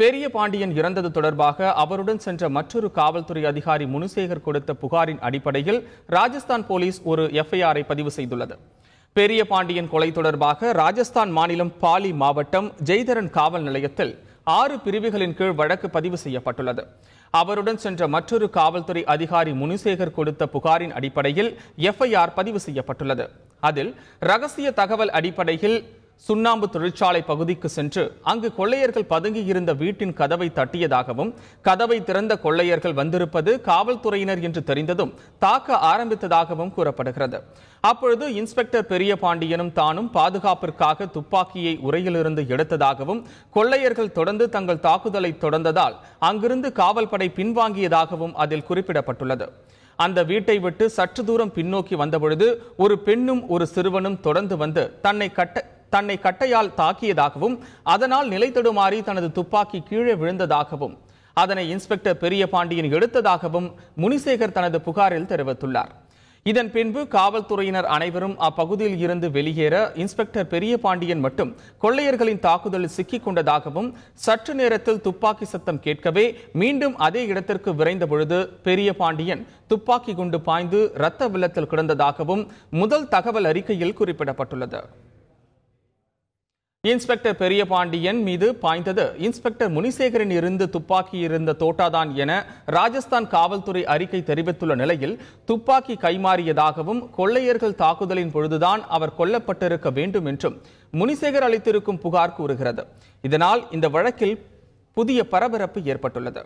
பெரிய பாண்டியன் இறந்தது தொடர்பாக அவருடன் சென்ற மற்றொரு காவல்துறை அதிகாரி முனுசேகர் கொடுத்த புகாரின் அடிப்படையில் ராஜஸ்தான் போலீஸ் ஒரு எஃப்ஐஆரை பதிவு செய்துள்ளது. பெரிய பாண்டியன் கொலை தொடர்பாக ராஜஸ்தான் மாநிலம் பாலி மாவட்டம் ஜெய்தரன் காவல் நிலையத்தில் 6 பிரிவுகளின் கீழ் வழக்கு பதிவு செய்யப்பட்டுள்ளது. அவருடன் சென்ற மற்றொரு காவல்துறை அதிகாரி முனுசேகர் கொடுத்த புகாரின் அடிப்படையில் எஃப்ஐஆர் பதிவு செய்யப்பட்டுள்ளது. அதில் ரகசிய தகவல் அடிப்படையில் சுண்ணாம்பு தொழிற்சாலை பகுதிக்கு சென்று அங்கு கொள்ளையர்கள் பதுங்கியிருந்த வீட்டின் கதவை தட்டியதாகவும், கதவை திறந்த கொள்ளையர்கள் வந்திருப்பது காவல்துறையினர் என்று தெரிந்ததும் தாக்க ஆரம்பித்ததாகவும் கூறப்படுகிறது. அப்பொழுது இன்ஸ்பெக்டர் பெரிய பாண்டியனும் தானும் பாதுகாப்பிற்காக துப்பாக்கியை உரையிலிருந்து எடுத்ததாகவும், கொள்ளையர்கள் தொடர்ந்து தங்கள் தாக்குதலை தொடர்ந்ததால் அங்கிருந்து காவல்படை பின்வாங்கியதாகவும் அதில் குறிப்பிடப்பட்டுள்ளது. அந்த வீட்டை விட்டு சற்று தூரம் பின்னோக்கி வந்தபொழுது ஒரு பெண்ணும் ஒரு சிறுவனும் தொடர்ந்து வந்து தன்னை கட்டையால் தாக்கியதாகவும், அதனால் நிலை தடுமாறி தனது துப்பாக்கி கீழே விழுந்ததாகவும், அதனை இன்ஸ்பெக்டர் பெரிய பாண்டியன் எடுத்ததாகவும் முனிசேகர் தனது புகாரில் தெரிவித்துள்ளார். இதன் பின்பு காவல்துறையினர் அனைவரும் அப்பகுதியில் இருந்து வெளியேற இன்ஸ்பெக்டர் பெரிய பாண்டியன் மட்டும் கொள்ளையர்களின் தாக்குதலில் சிக்கிக் கொண்டதாகவும், சற்று நேரத்தில் துப்பாக்கி சத்தம் கேட்கவே மீண்டும் அதே இடத்திற்கு விரைந்த பொழுது பெரிய பாண்டியன் துப்பாக்கி குண்டு பாய்ந்து இரத்த வெள்ளத்தில் கிடந்ததாகவும் முதல் தகவல் அறிக்கையில் குறிப்பிடப்பட்டுள்ளது. இன்ஸ்பெக்டர் பெரிய பாண்டியன் மீது பாய்ந்தது இன்ஸ்பெக்டர் முனிசேகரின் இருந்து துப்பாக்கி இருந்த தோட்டாதான் என ராஜஸ்தான் காவல்துறை அறிக்கை தெரிவித்துள்ள நிலையில், துப்பாக்கி கைமாறியதாகவும், கொள்ளையர்கள் தாக்குதலின் பொழுதுதான் அவர் கொல்லப்பட்டிருக்க வேண்டும் என்றும் முனிசேகர் அளித்திருக்கும் புகார் கூறுகிறது. இதனால் இந்த வழக்கில் புதிய பரபரப்பு ஏற்பட்டுள்ளது.